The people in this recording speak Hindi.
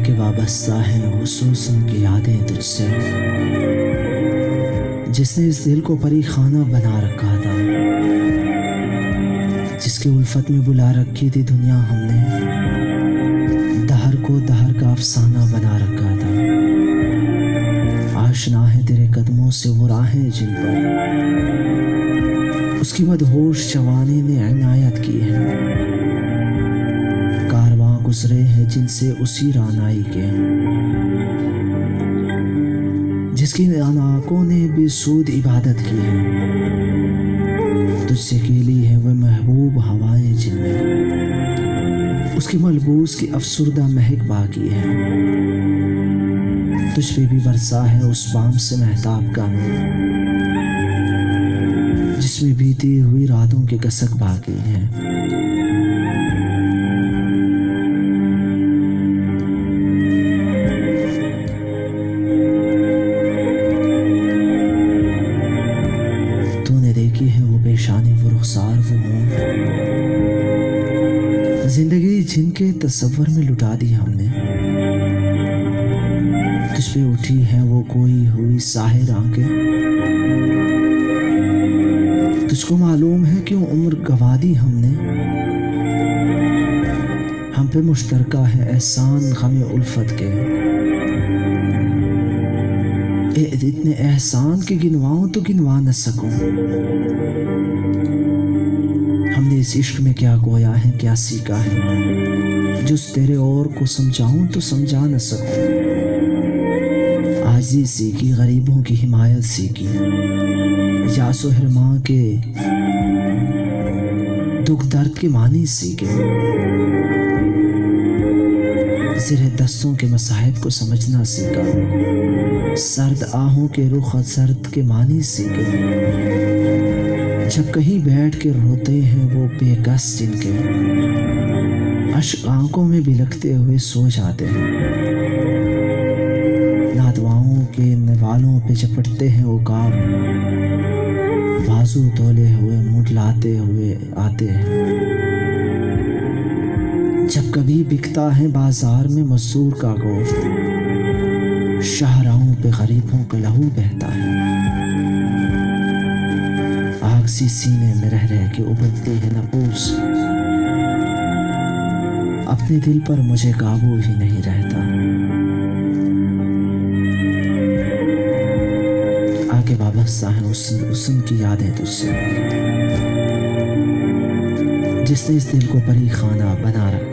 आके वाबस्ता है हुसूसन की यादें तुझसे, जिसने इस दिल को परी खाना बना रखा था, जिसकी उल्फत में बुला रखी थी दुनिया हमने, दहर को दहर का अफसाना बना रखा था। आशना है तेरे कदमों से वो राहें जिन पर उसकी मदहोश जवानी ने इनायत की है, कारवां गुजरे हैं जिनसे उसी रानाई के, जिसकी आंखों ने बेसूद इबादत की है, तुझसे खेली है वह महबूब हवाएं जिनमें उसकी मलबूस की अफसुर्दा महक बाकी है, तुझ पे भी बरसा है उस बाम से महताब का नूर, जिसमें बीती हुई रातों के कसक बाकी है। तूने देखी है वो पेशानी, वो रुखसार, वो होंठ, जिंदगी जिनके तसव्वुर में लुटा दी हमने, तुझ पे उठी है वो कोई हुई साहिर आंखें, तुझको मालूम है क्यों उम्र गवा दी हमने, हम पे मुश्तरका है एहसान गमे उल्फत के, इतने एहसान के गिनवाऊं तो गिनवा न सकूं, हमने इस इश्क में क्या खोया है, क्या सीखा है, जिस तेरे और को समझाऊं तो समझा न सकूं। आजी सीखी, गरीबों की हिमायत सीखी, यासो हिरमा के दुख दर्द के मानी सीखे, ज़िरे दस्तों के मसाहिब को समझना सीखा, सर्द आहों के रुख सर्द के मानी सीखे, जब कहीं बैठ के रोते हैं वो बेकस जिनके अश्क आंखों में बिलखते हुए सो जाते हैं, नादवाओं के नवालों पे चपटते हैं उकाब, बाजू तोले हुए मुड़लाते हुए आते हैं, जब कभी बिकता है बाजार में मजदूर का गोश्त, शाहराहों पे गरीबों का लहू बहता है, आग सी सीने में रह रह के उबलती है नपूस, अपने दिल पर मुझे काबू ही नहीं रहता। आके वाबस्ता है हुस्न की यादें तुझसे, जिसने इस दिल को परी खाना बना रखा।